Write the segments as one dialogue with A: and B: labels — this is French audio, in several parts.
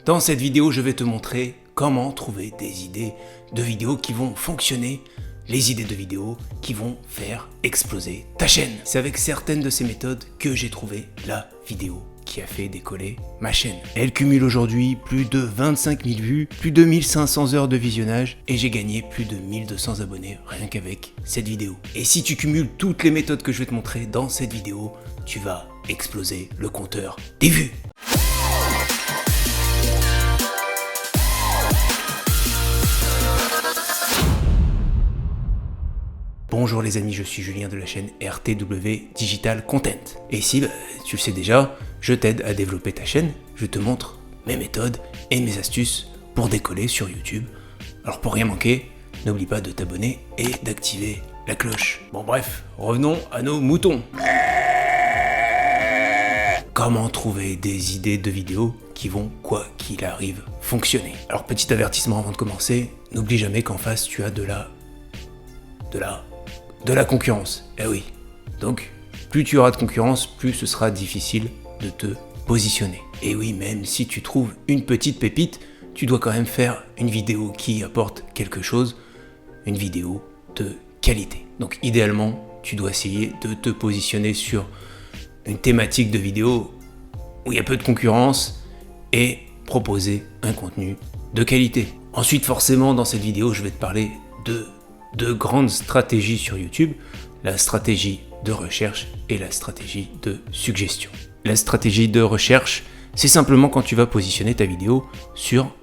A: Dans cette vidéo, je vais te montrer comment trouver des idées de vidéos qui vont fonctionner, les idées de vidéos qui vont faire exploser ta chaîne. C'est avec certaines de ces méthodes que j'ai trouvé la vidéo qui a fait décoller ma chaîne. Elle cumule aujourd'hui plus de 25 000 vues, plus de 1500 heures de visionnage et j'ai gagné plus de 1200 abonnés rien qu'avec cette vidéo. Et si tu cumules toutes les méthodes que je vais te montrer dans cette vidéo, tu vas exploser le compteur des vues. Bonjour les amis, je suis Julien de la chaîne RTW Digital Content. Et ici, tu le sais déjà, je t'aide à développer ta chaîne, je te montre mes méthodes et mes astuces pour décoller sur YouTube. Alors pour rien manquer, n'oublie pas de t'abonner et d'activer la cloche. Bon bref, revenons à nos moutons. Comment trouver des idées de vidéos qui vont, quoi qu'il arrive, fonctionner. Alors petit avertissement avant de commencer, n'oublie jamais qu'en face tu as de la concurrence. Eh oui. Donc, plus tu auras de concurrence, plus ce sera difficile de te positionner. Et oui, même si tu trouves une petite pépite, tu dois quand même faire une vidéo qui apporte quelque chose, une vidéo de qualité. Donc idéalement, tu dois essayer de te positionner sur une thématique de vidéo où il y a peu de concurrence et proposer un contenu de qualité. Ensuite, forcément, dans cette vidéo, je vais te parler de deux grandes stratégies sur YouTube, la stratégie de recherche et la stratégie de suggestion. La stratégie de recherche, c'est simplement quand tu vas positionner ta vidéo sur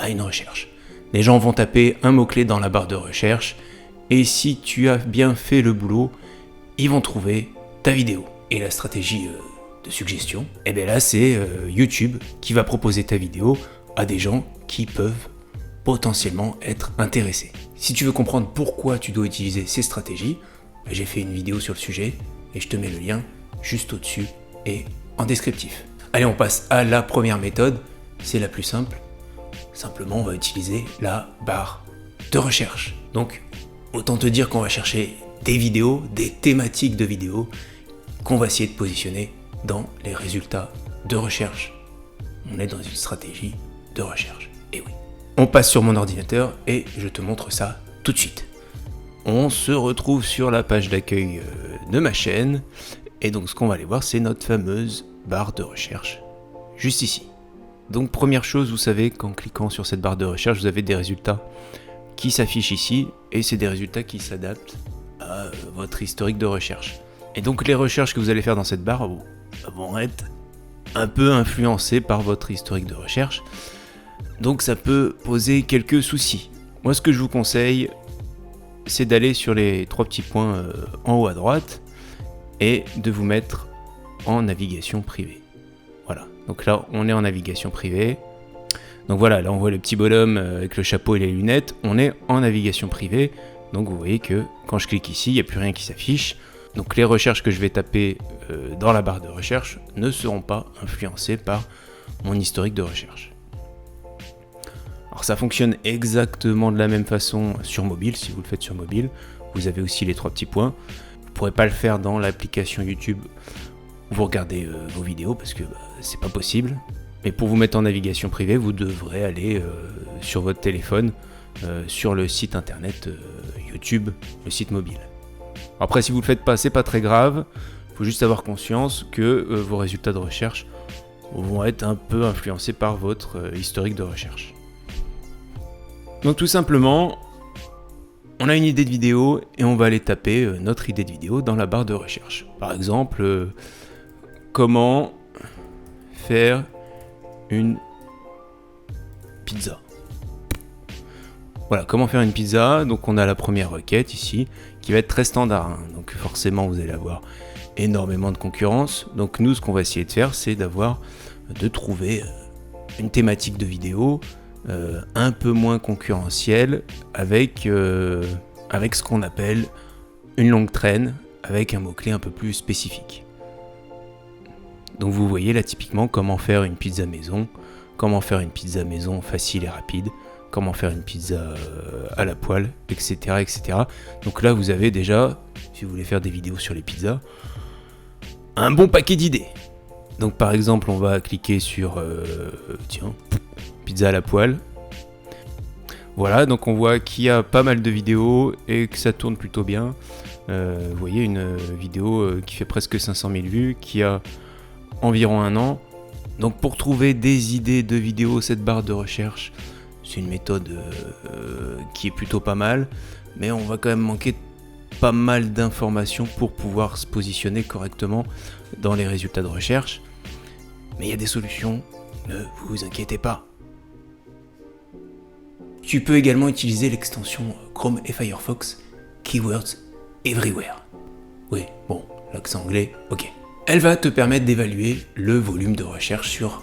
A: une recherche. Les gens vont taper un mot-clé dans la barre de recherche et si tu as bien fait le boulot, ils vont trouver ta vidéo. Et la stratégie de suggestion, eh bien là c'est YouTube qui va proposer ta vidéo à des gens qui peuvent potentiellement être intéressés. Si tu veux comprendre pourquoi tu dois utiliser ces stratégies, j'ai fait une vidéo sur le sujet et je te mets le lien juste au-dessus et en descriptif. Allez, on passe à la première méthode, c'est la plus simple. Simplement, on va utiliser la barre de recherche. Donc, autant te dire qu'on va chercher des vidéos, des thématiques de vidéos qu'on va essayer de positionner dans les résultats de recherche. On est dans une stratégie de recherche. Et oui. On passe sur mon ordinateur et je te montre ça tout de suite. On se retrouve sur la page d'accueil de ma chaîne et donc ce qu'on va aller voir c'est notre fameuse barre de recherche juste ici. Donc première chose, vous savez qu'en cliquant sur cette barre de recherche vous avez des résultats qui s'affichent ici et c'est des résultats qui s'adaptent à votre historique de recherche. Et donc les recherches que vous allez faire dans cette barre vont être un peu influencées par votre historique de recherche. Donc ça peut poser quelques soucis. Moi ce que je vous conseille, c'est d'aller sur les trois petits points en haut à droite et de vous mettre en navigation privée. Voilà, donc là on est en navigation privée. Donc voilà, là on voit le petit bonhomme avec le chapeau et les lunettes, on est en navigation privée. Donc vous voyez que quand je clique ici, il n'y a plus rien qui s'affiche. Donc les recherches que je vais taper dans la barre de recherche ne seront pas influencées par mon historique de recherche. Alors ça fonctionne exactement de la même façon sur mobile, si vous le faites sur mobile, vous avez aussi les trois petits points. Vous ne pourrez pas le faire dans l'application YouTube où vous regardez vos vidéos parce que c'est pas possible. Mais pour vous mettre en navigation privée, vous devrez aller sur votre téléphone, sur le site internet YouTube, le site mobile. Après si vous le faites pas, c'est pas très grave, il faut juste avoir conscience que vos résultats de recherche vont être un peu influencés par votre historique de recherche. Donc tout simplement, on a une idée de vidéo et on va aller taper notre idée de vidéo dans la barre de recherche. Par exemple, comment faire une pizza. Voilà, comment faire une pizza. Donc on a la première requête ici qui va être très standard. Donc forcément vous allez avoir énormément de concurrence. Donc nous ce qu'on va essayer de faire c'est de trouver une thématique de vidéo un peu moins concurrentiel avec ce qu'on appelle une longue traîne avec un mot-clé un peu plus spécifique. Donc vous voyez là typiquement comment faire une pizza maison, facile et rapide, comment faire une pizza à la poêle, etc., etc. Donc là vous avez déjà, si vous voulez faire des vidéos sur les pizzas, un bon paquet d'idées. Donc par exemple on va cliquer sur
B: pizza à la poêle. Voilà, donc on voit qu'il y a pas mal de vidéos et que ça tourne plutôt bien. Vous voyez une vidéo qui fait presque 500 000 vues, qui a environ 1 an. Donc pour trouver des idées de vidéos, cette barre de recherche, c'est une méthode qui est plutôt pas mal, mais on va quand même manquer pas mal d'informations pour pouvoir se positionner correctement dans les résultats de recherche. Mais il y a des solutions, ne vous inquiétez pas.
A: Tu peux également utiliser l'extension Chrome et Firefox Keywords Everywhere. Oui, bon, l'accent anglais, ok. Elle va te permettre d'évaluer le volume de recherche sur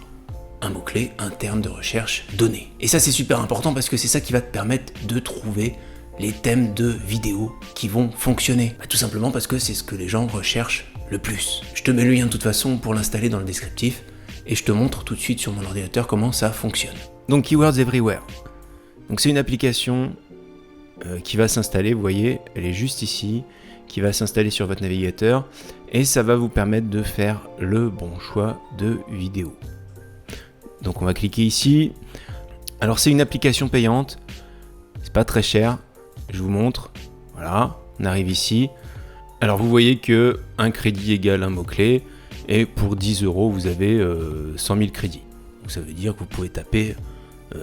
A: un mot-clé, un terme de recherche donné. Et ça c'est super important parce que c'est ça qui va te permettre de trouver les thèmes de vidéos qui vont fonctionner. Tout simplement parce que c'est ce que les gens recherchent le plus. Je te mets le lien de toute façon pour l'installer dans le descriptif et je te montre tout de suite sur mon ordinateur comment ça fonctionne.
B: Donc Keywords Everywhere. Donc c'est une application qui va s'installer, vous voyez, elle est juste ici, qui va s'installer sur votre navigateur et ça va vous permettre de faire le bon choix de vidéo. Donc on va cliquer ici. Alors c'est une application payante, c'est pas très cher, je vous montre. Voilà, on arrive ici. Alors vous voyez que un crédit égale un mot-clé et pour 10 € vous avez 100 000 crédits. Donc ça veut dire que vous pouvez taper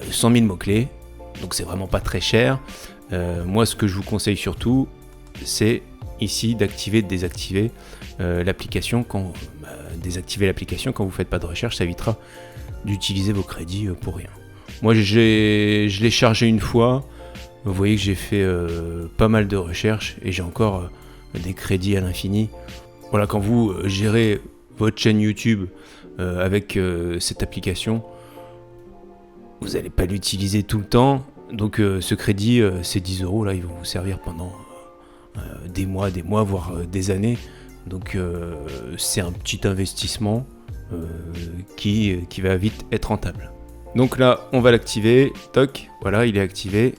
B: 100 000 mots-clés, donc c'est vraiment pas très cher. Moi ce que je vous conseille surtout, c'est ici d'activer, de désactiver l'application désactiver l'application quand vous faites pas de recherche, ça évitera d'utiliser vos crédits pour rien. Moi je l'ai chargé une fois, vous voyez que j'ai fait pas mal de recherches et j'ai encore des crédits à l'infini. Voilà, quand vous gérez votre chaîne YouTube avec cette application, vous n'allez pas l'utiliser tout le temps, donc ce crédit, ces 10 € là, ils vont vous servir pendant des mois, voire des années. Donc c'est un petit investissement qui va vite être rentable. Donc là, on va l'activer. Toc, voilà, il est activé.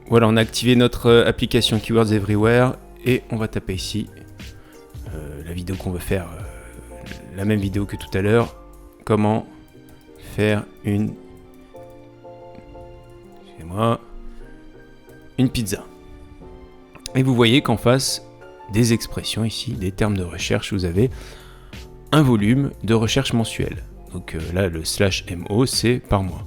B: Voilà, on a activé notre application Keywords Everywhere et on va taper ici la vidéo qu'on veut faire, la même vidéo que tout à l'heure. Comment faire une pizza. Et vous voyez qu'en face des expressions ici, des termes de recherche, vous avez un volume de recherche mensuel. Donc là, le /MO, c'est par mois.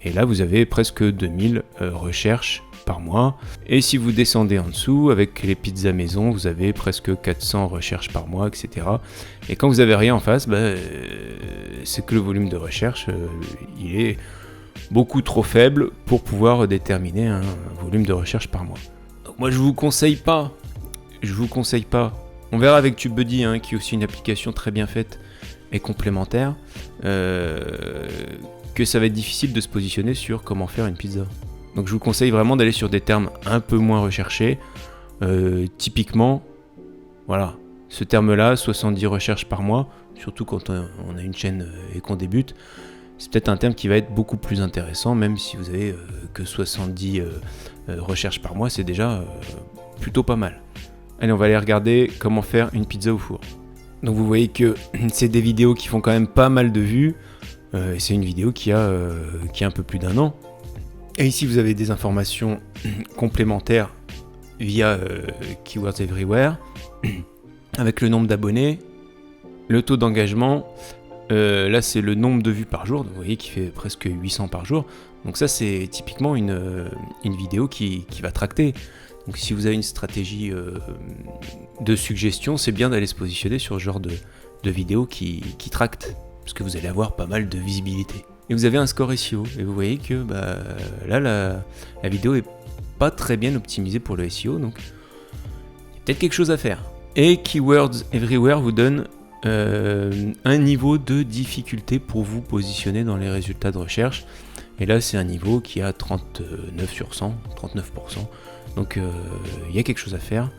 B: Et là, vous avez presque 2000 recherches par mois. Et si vous descendez en dessous, avec les pizzas maison, vous avez presque 400 recherches par mois, etc. Et quand vous avez rien en face, c'est que le volume de recherche, il est beaucoup trop faible pour pouvoir déterminer un volume de recherche par mois. Donc moi, je vous conseille pas. On verra avec TubeBuddy, qui est aussi une application très bien faite et complémentaire, que ça va être difficile de se positionner sur comment faire une pizza. Donc je vous conseille vraiment d'aller sur des termes un peu moins recherchés. Typiquement, voilà, ce terme-là, 70 recherches par mois, surtout quand on a une chaîne et qu'on débute, c'est peut-être un terme qui va être beaucoup plus intéressant, même si vous avez que 70 recherches par mois, c'est déjà plutôt pas mal. Allez, on va aller regarder comment faire une pizza au four. Donc vous voyez que c'est des vidéos qui font quand même pas mal de vues. Et c'est une vidéo qui a un peu plus d'1 an. Et ici vous avez des informations complémentaires via Keywords Everywhere, avec le nombre d'abonnés, le taux d'engagement. Là c'est le nombre de vues par jour, vous voyez qu'il fait presque 800 par jour. Donc ça c'est typiquement une vidéo qui va tracter. Donc si vous avez une stratégie de suggestion, c'est bien d'aller se positionner sur ce genre de vidéo qui tracte, parce que vous allez avoir pas mal de visibilité. Et vous avez un score SEO, et vous voyez que là la vidéo est pas très bien optimisée pour le SEO, donc il y a peut-être quelque chose à faire. Et Keywords Everywhere vous donne un niveau de difficulté pour vous positionner dans les résultats de recherche. Et là c'est un niveau qui a 39 sur 100, 39%. Donc il y a quelque chose à faire.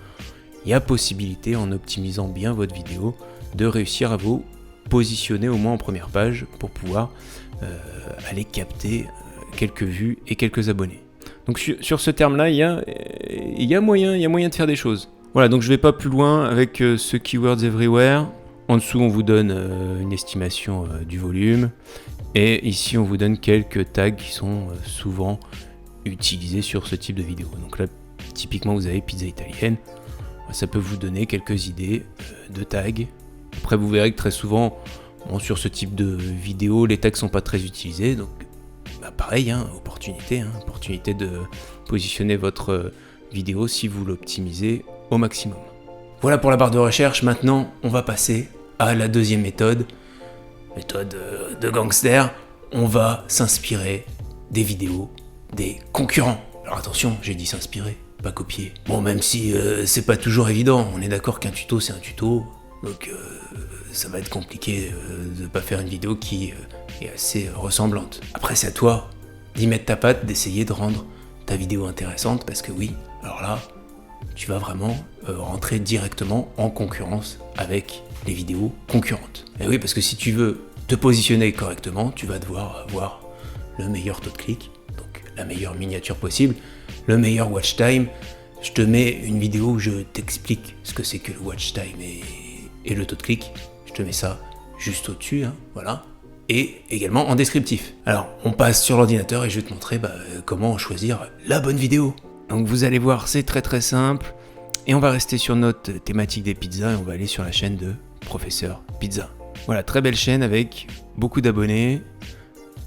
B: Il y a possibilité, en optimisant bien votre vidéo, de réussir à vous positionner au moins en première page pour pouvoir aller capter quelques vues et quelques abonnés. Donc sur ce terme-là, il y a moyen de faire des choses. Voilà, donc je ne vais pas plus loin avec ce Keywords Everywhere. En dessous, on vous donne une estimation du volume. Et ici, on vous donne quelques tags qui sont souvent utilisés sur ce type de vidéo. Donc là, typiquement, vous avez pizza italienne. Ça peut vous donner quelques idées de tags. Après, vous verrez que très souvent, sur ce type de vidéo, les tags sont pas très utilisés. Donc, pareil, opportunité de positionner votre vidéo si vous l'optimisez au maximum. Voilà pour la barre de recherche. Maintenant, on va passer à la deuxième méthode de gangster. On va s'inspirer des vidéos des concurrents. Alors attention, j'ai dit s'inspirer, pas copier. Bon, même si c'est pas toujours évident, on est d'accord qu'un tuto c'est un tuto, donc ça va être compliqué de pas faire une vidéo qui est assez ressemblante. Après, c'est à toi d'y mettre ta patte, d'essayer de rendre ta vidéo intéressante, parce que oui, alors là, tu vas vraiment rentrer directement en concurrence avec les vidéos concurrentes. Et oui, parce que si tu veux te positionner correctement, tu vas devoir avoir le meilleur taux de clic, donc la meilleure miniature possible, le meilleur watch time. Je te mets une vidéo où je t'explique ce que c'est que le watch time et le taux de clic. Je te mets ça juste au-dessus, voilà. Et également en descriptif. Alors, on passe sur l'ordinateur et je vais te montrer comment choisir la bonne vidéo. Donc vous allez voir, c'est très très simple. Et on va rester sur notre thématique des pizzas et on va aller sur la chaîne de Professeur Pizza. Voilà, très belle chaîne avec beaucoup d'abonnés.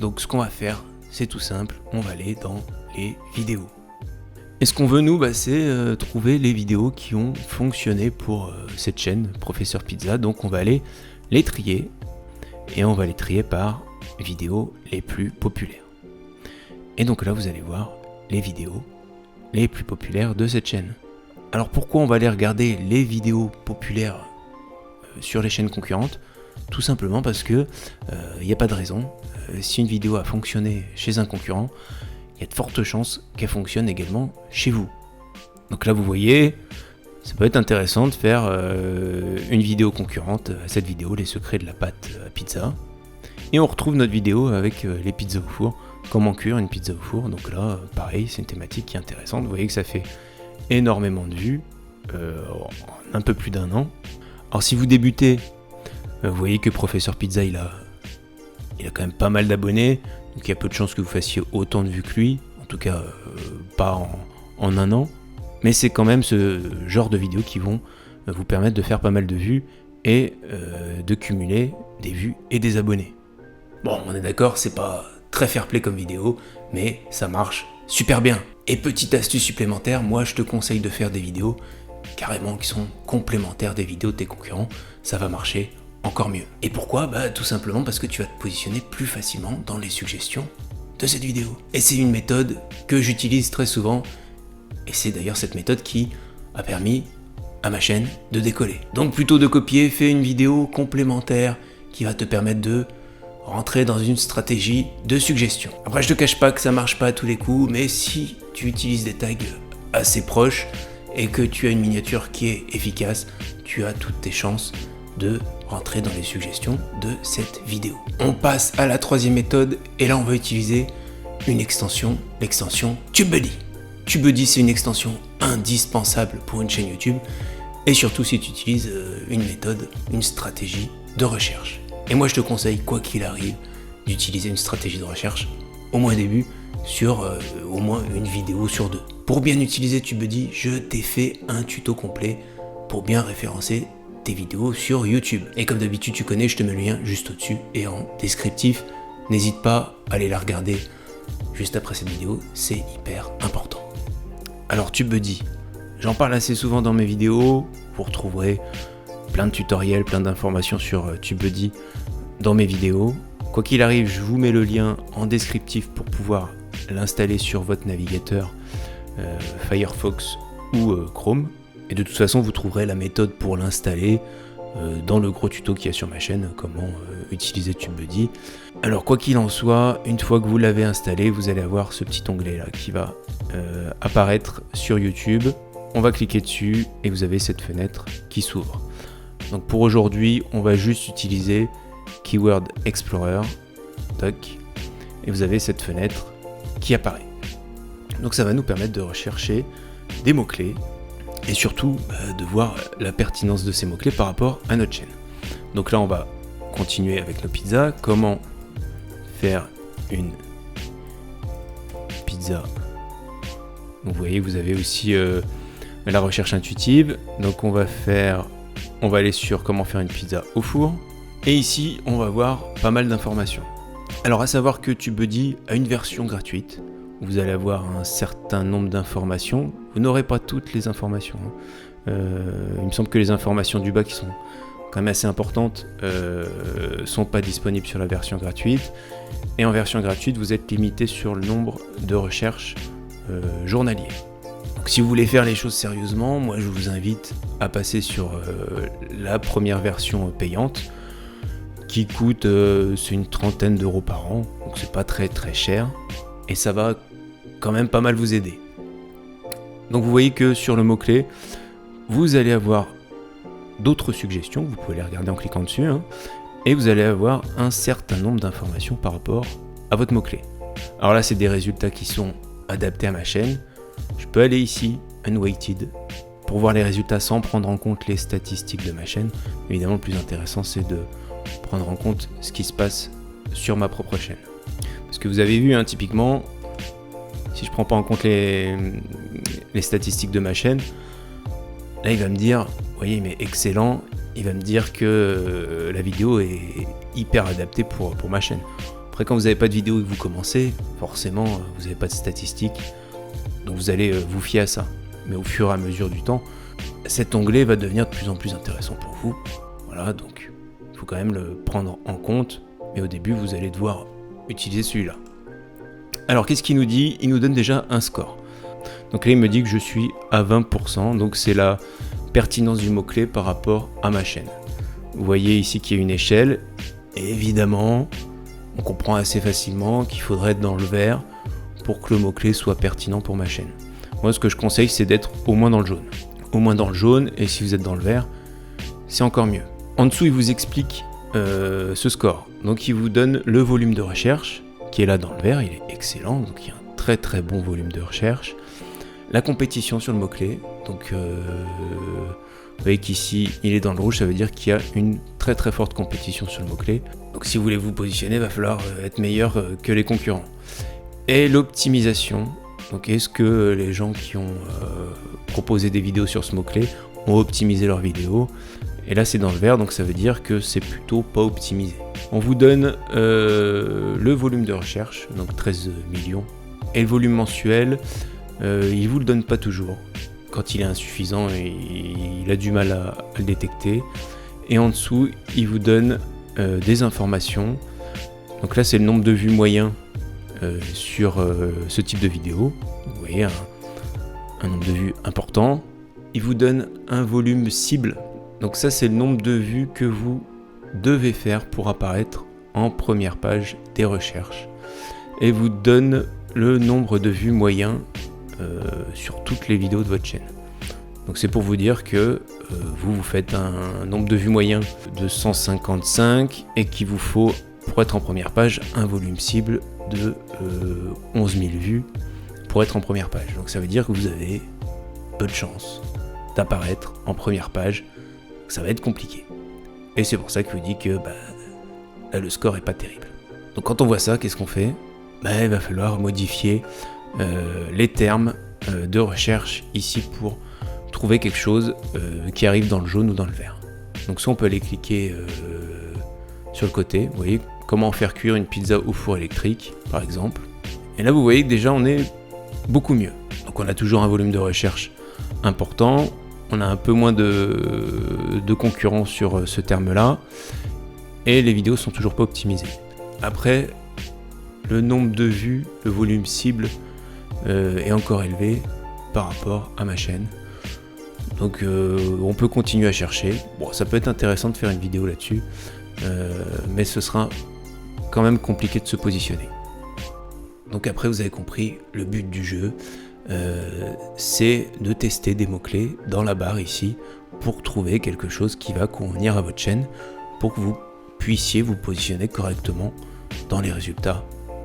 B: Donc ce qu'on va faire, c'est tout simple, on va aller dans les vidéos. Et ce qu'on veut nous, c'est trouver les vidéos qui ont fonctionné pour cette chaîne Professeur Pizza. Donc on va aller les trier et on va les trier par vidéos les plus populaires. Et donc là vous allez voir les vidéos les plus populaires de cette chaîne. Alors pourquoi on va aller regarder les vidéos populaires sur les chaînes concurrentes? Tout simplement parce que il n'y a pas de raison. Si une vidéo a fonctionné chez un concurrent, il y a de fortes chances qu'elle fonctionne également chez vous. Donc là vous voyez, ça peut être intéressant de faire une vidéo concurrente à cette vidéo, les secrets de la pâte à pizza. Et on retrouve notre vidéo avec les pizzas au four, comment cuire une pizza au four. Donc là, pareil, c'est une thématique qui est intéressante. Vous voyez que ça fait énormément de vues, en un peu plus d'1 an. Alors si vous débutez, vous voyez que Professeur Pizza, il a quand même pas mal d'abonnés, donc il y a peu de chances que vous fassiez autant de vues que lui, en tout cas pas en 1 an, mais c'est quand même ce genre de vidéos qui vont vous permettre de faire pas mal de vues et de cumuler des vues et des abonnés. Bon, on est d'accord, c'est pas très fair-play comme vidéo, mais ça marche super bien. Et petite astuce supplémentaire, moi je te conseille de faire des vidéos carrément qui sont complémentaires des vidéos de tes concurrents, ça va marcher encore mieux. Et pourquoi ? Tout simplement parce que tu vas te positionner plus facilement dans les suggestions de cette vidéo. Et c'est une méthode que j'utilise très souvent, et c'est d'ailleurs cette méthode qui a permis à ma chaîne de décoller. Donc plutôt de copier, fais une vidéo complémentaire qui va te permettre de rentrer dans une stratégie de suggestion. Après, je te cache pas que ça marche pas à tous les coups, mais si tu utilises des tags assez proches et que tu as une miniature qui est efficace, tu as toutes tes chances de rentrer dans les suggestions de cette vidéo. On passe à la troisième méthode et là on va utiliser une extension, l'extension TubeBuddy. TubeBuddy, c'est une extension indispensable pour une chaîne YouTube et surtout si tu utilises une méthode, une stratégie de recherche. Et moi je te conseille, quoi qu'il arrive, d'utiliser une stratégie de recherche au moins au début sur au moins une vidéo sur 2. Pour bien utiliser TubeBuddy, je t'ai fait un tuto complet pour bien référencer tes vidéos sur YouTube. Et comme d'habitude, tu connais, je te mets le lien juste au-dessus et en descriptif. N'hésite pas à aller la regarder juste après cette vidéo, c'est hyper important. Alors TubeBuddy, j'en parle assez souvent dans mes vidéos, vous retrouverez plein de tutoriels, plein d'informations sur TubeBuddy dans mes vidéos. Quoi qu'il arrive, je vous mets le lien en descriptif pour pouvoir l'installer sur votre navigateur Firefox ou Chrome. Et de toute façon, vous trouverez la méthode pour l'installer dans le gros tuto qu'il y a sur ma chaîne, comment utiliser TubeBuddy. Alors quoi qu'il en soit, une fois que vous l'avez installé, vous allez avoir ce petit onglet là qui va apparaître sur YouTube. On va cliquer dessus et vous avez cette fenêtre qui s'ouvre. Donc pour aujourd'hui, on va juste utiliser Keyword Explorer. Toc, et vous avez cette fenêtre qui apparaît. Donc ça va nous permettre de rechercher des mots-clés et surtout de voir la pertinence de ces mots-clés par rapport à notre chaîne. Donc là on va continuer avec nos pizzas, comment faire une pizza. Donc vous voyez, vous avez aussi la recherche intuitive. Donc on va aller sur comment faire une pizza au four. Et ici, on va voir pas mal d'informations. Alors à savoir que TubeBuddy a une version gratuite. Vous allez avoir un certain nombre d'informations. Vous n'aurez pas toutes les informations. Il me semble que les informations du bas qui sont quand même assez importantes sont pas disponibles sur la version gratuite. Et en version gratuite, vous êtes limité sur le nombre de recherches journalier. Donc si vous voulez faire les choses sérieusement, moi je vous invite à passer sur la première version payante qui coûte c'est une trentaine d'euros par an, donc c'est pas très très cher et ça va quand même pas mal vous aider. Donc vous voyez que sur le mot-clé, vous allez avoir d'autres suggestions, vous pouvez les regarder en cliquant dessus, et vous allez avoir un certain nombre d'informations par rapport à votre mot-clé. Alors là c'est des résultats qui sont adapté à ma chaîne. Je peux aller ici, Unweighted, pour voir les résultats sans prendre en compte les statistiques de ma chaîne. Évidemment, le plus intéressant, c'est de prendre en compte ce qui se passe sur ma propre chaîne. Parce que vous avez vu, typiquement, si je prends pas en compte les statistiques de ma chaîne, là, il va me dire, vous voyez, mais excellent, il va me dire que la vidéo est hyper adaptée pour ma chaîne. Après, quand vous n'avez pas de vidéo et que vous commencez, forcément, vous n'avez pas de statistiques, donc vous allez vous fier à ça. Mais au fur et à mesure du temps, cet onglet va devenir de plus en plus intéressant pour vous. Voilà, donc il faut quand même le prendre en compte, mais au début, vous allez devoir utiliser celui-là. Alors, qu'est-ce qu'il nous dit ? Il nous donne déjà un score. Donc là, il me dit que je suis à 20%, donc c'est la pertinence du mot-clé par rapport à ma chaîne. Vous voyez ici qu'il y a une échelle, et évidemment, on comprend assez facilement qu'il faudrait être dans le vert pour que le mot-clé soit pertinent pour ma chaîne. Moi, ce que je conseille, c'est d'être au moins dans le jaune. Au moins dans le jaune, et si vous êtes dans le vert, c'est encore mieux. En dessous, il vous explique ce score. Donc, il vous donne le volume de recherche, qui est là dans le vert, il est excellent, donc il y a un très très bon volume de recherche. La compétition sur le mot-clé, donc vous voyez qu'ici, il est dans le rouge, ça veut dire qu'il y a une très très forte compétition sur le mot-clé. Donc si vous voulez vous positionner, il va falloir être meilleur que les concurrents. Et l'optimisation, donc est-ce que les gens qui ont proposé des vidéos sur ce mot-clé ont optimisé leurs vidéos ? Et là c'est dans le vert, donc ça veut dire que c'est plutôt pas optimisé. On vous donne le volume de recherche, donc 13 millions, et le volume mensuel, il vous le donne pas toujours. Quand il est insuffisant, il a du mal à le détecter. Et en dessous, il vous donne des informations. Donc là, c'est le nombre de vues moyen sur ce type de vidéo. Vous voyez, un nombre de vues important. Il vous donne un volume cible. Donc ça, c'est le nombre de vues que vous devez faire pour apparaître en première page des recherches. Et vous donne le nombre de vues moyen sur toutes les vidéos de votre chaîne. Donc c'est pour vous dire que vous faites un nombre de vues moyen de 155 et qu'il vous faut, pour être en première page, un volume cible de 11 000 vues pour être en première page. Donc ça veut dire que vous avez peu de chances d'apparaître en première page. Ça va être compliqué. Et c'est pour ça qu'il vous dit que là, le score est pas terrible. Donc quand on voit ça, qu'est-ce qu'on fait ? Il va falloir modifier les termes de recherche ici pour trouver quelque chose qui arrive dans le jaune ou dans le vert. Donc soit on peut aller cliquer sur le côté, vous voyez, comment faire cuire une pizza au four électrique par exemple. Et là vous voyez que déjà on est beaucoup mieux. Donc on a toujours un volume de recherche important, on a un peu moins de concurrence sur ce terme-là, et les vidéos sont toujours pas optimisées. Après, le nombre de vues, le volume cible est encore élevé par rapport à ma chaîne. Donc on peut continuer à chercher. Bon, ça peut être intéressant de faire une vidéo là-dessus, mais ce sera quand même compliqué de se positionner. Donc après, vous avez compris, le but du jeu, c'est de tester des mots-clés dans la barre ici pour trouver quelque chose qui va convenir à votre chaîne pour que vous puissiez vous positionner correctement dans les résultats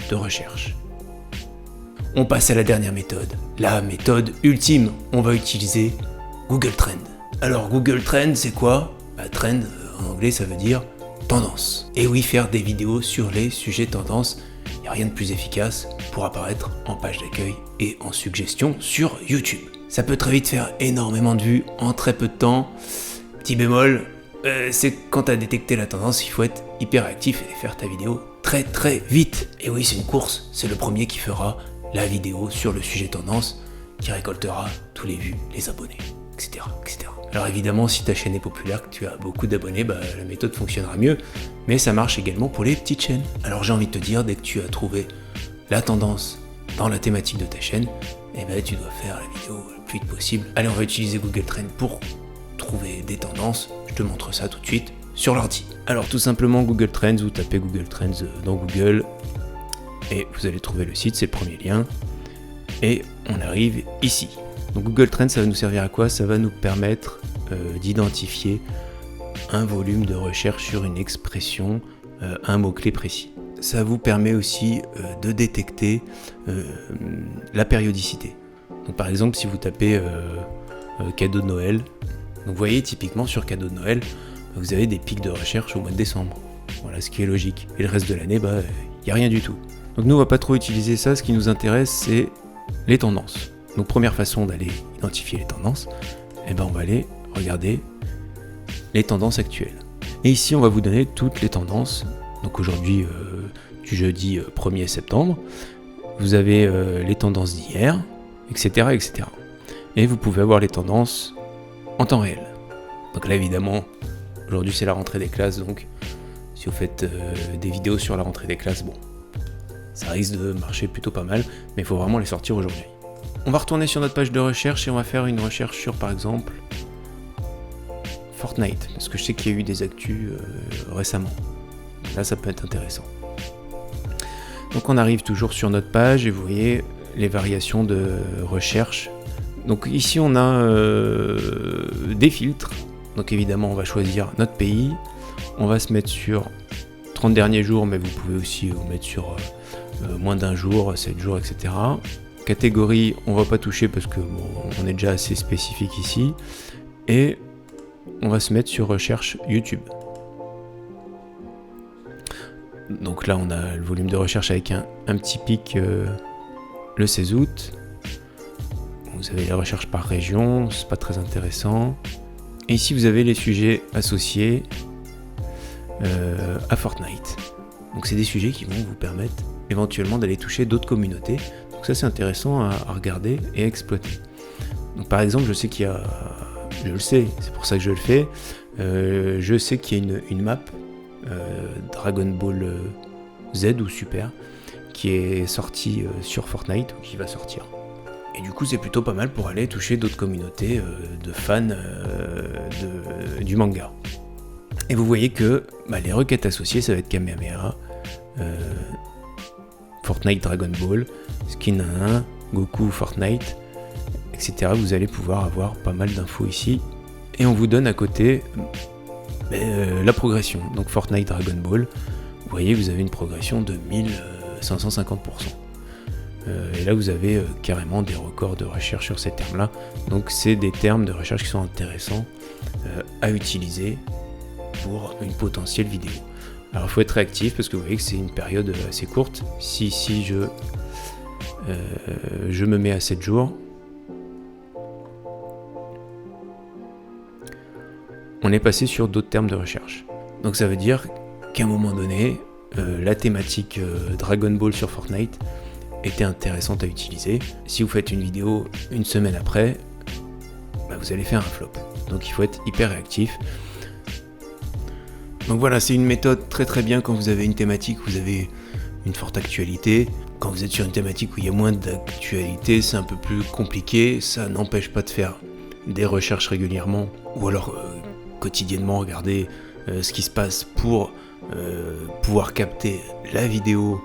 B: de recherche. On passe à la dernière méthode, la méthode ultime. On va utiliser Google Trends. Alors Google Trends, c'est quoi ? Trend en anglais, ça veut dire
A: tendances. Et oui, faire des vidéos sur les sujets tendances, il n'y a rien de plus efficace pour apparaître en page d'accueil et en suggestion sur YouTube. Ça peut très vite faire énormément de vues en très peu de temps. Petit bémol, c'est quand tu as détecté la tendance, il faut être hyper actif et faire ta vidéo très très vite. Et oui, c'est une course, c'est le premier qui fera la vidéo sur le sujet tendance, qui récoltera tous les vues, les abonnés, etc. etc. Alors évidemment, si ta chaîne est populaire, que tu as beaucoup d'abonnés, la méthode fonctionnera mieux, mais ça marche également pour les petites chaînes. Alors j'ai envie de te dire, dès que tu as trouvé la tendance dans la thématique de ta chaîne, tu dois faire la vidéo le plus vite possible. Allez, on va utiliser Google Trends pour trouver des tendances. Je te montre ça tout de suite sur l'ordi. Alors tout simplement Google Trends, vous tapez Google Trends dans Google et vous allez trouver le site, c'est le premier lien. Et on arrive ici. Donc Google Trends, ça va nous servir à quoi? Ça va nous permettre d'identifier un volume de recherche sur une expression, un mot-clé précis. Ça vous permet aussi de détecter la périodicité. Donc par exemple, si vous tapez cadeau de Noël, donc vous voyez typiquement sur cadeau de Noël, vous avez des pics de recherche au mois de décembre. Voilà, ce qui est logique. Et le reste de l'année, il n'y a rien du tout. Donc nous, on va pas trop utiliser ça. Ce qui nous intéresse, c'est les tendances. Donc première façon d'aller identifier les tendances, on va aller regarder les tendances actuelles. Et ici, on va vous donner toutes les tendances. Donc aujourd'hui, du jeudi 1er septembre, vous avez les tendances d'hier, etc., etc. Et vous pouvez avoir les tendances en temps réel. Donc là, évidemment, aujourd'hui, c'est la rentrée des classes, donc si vous faites des vidéos sur la rentrée des classes, ça risque de marcher plutôt pas mal, mais il faut vraiment les sortir aujourd'hui. On va retourner sur notre page de recherche et on va faire une recherche sur, par exemple, Fortnite, parce que je sais qu'il y a eu des actus récemment. Là, ça peut être intéressant. Donc on arrive toujours sur notre page et vous voyez les variations de recherche. Donc ici, on a des filtres. Donc évidemment, on va choisir notre pays. On va se mettre sur 30 derniers jours, mais vous pouvez aussi vous mettre sur moins d'un jour, 7 jours, etc. Catégorie, on va pas toucher parce que on est déjà assez spécifique ici. Et on va se mettre sur recherche YouTube. Donc là, on a le volume de recherche avec un petit pic le 16 août. Vous avez les recherches par région, c'est pas très intéressant. Et ici, vous avez les sujets associés à Fortnite. Donc c'est des sujets qui vont vous permettre éventuellement d'aller toucher d'autres communautés. Donc ça, c'est intéressant à regarder et à exploiter. Donc par exemple, je sais qu'il y a... Je le sais, c'est pour ça que je le fais. Je sais qu'il y a une map Dragon Ball Z ou Super qui est sortie sur Fortnite ou qui va sortir. Et du coup, c'est plutôt pas mal pour aller toucher d'autres communautés de fans du manga. Et vous voyez que les requêtes associées, ça va être Kamehameha, Fortnite Dragon Ball, Skin 1, Goku Fortnite, etc. Vous allez pouvoir avoir pas mal d'infos ici. Et on vous donne à côté la progression. Donc Fortnite Dragon Ball, vous voyez, vous avez une progression de 1550%. Et là, vous avez carrément des records de recherche sur ces termes-là. Donc c'est des termes de recherche qui sont intéressants à utiliser pour une potentielle vidéo. Alors il faut être réactif parce que vous voyez que c'est une période assez courte. Si je me mets à 7 jours, on est passé sur d'autres termes de recherche. Donc ça veut dire qu'à un moment donné, la thématique Dragon Ball sur Fortnite était intéressante à utiliser. Si vous faites une vidéo une semaine après, vous allez faire un flop. Donc il faut être hyper réactif. Donc voilà, c'est une méthode très très bien quand vous avez une thématique, vous avez une forte actualité. Quand vous êtes sur une thématique où il y a moins d'actualité, c'est un peu plus compliqué. Ça n'empêche pas de faire des recherches régulièrement ou alors quotidiennement regarder ce qui se passe pour pouvoir capter la vidéo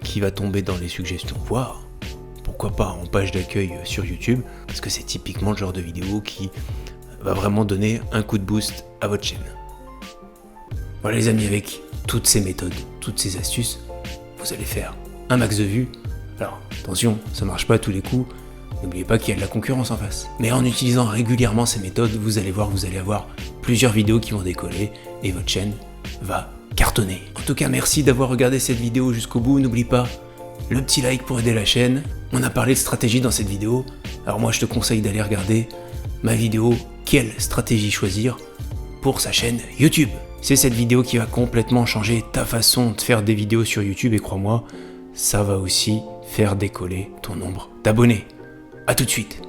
A: qui va tomber dans les suggestions, voire pourquoi pas en page d'accueil sur YouTube, parce que c'est typiquement le genre de vidéo qui va vraiment donner un coup de boost à votre chaîne. Voilà les amis, avec toutes ces méthodes, toutes ces astuces, vous allez faire un max de vues. Alors attention, ça marche pas à tous les coups, N'oubliez pas qu'il y a de la concurrence en face. Mais en utilisant régulièrement ces méthodes, vous allez voir, vous allez avoir plusieurs vidéos qui vont décoller et votre chaîne va cartonner. En tout cas, merci d'avoir regardé cette vidéo jusqu'au bout. N'oublie pas le petit like pour aider la chaîne. On a parlé de stratégie dans cette vidéo. Alors moi, je te conseille d'aller regarder ma vidéo « Quelle stratégie choisir ?» pour sa chaîne YouTube. C'est cette vidéo qui va complètement changer ta façon de faire des vidéos sur YouTube et crois-moi, ça va aussi faire décoller ton nombre d'abonnés. A tout de suite.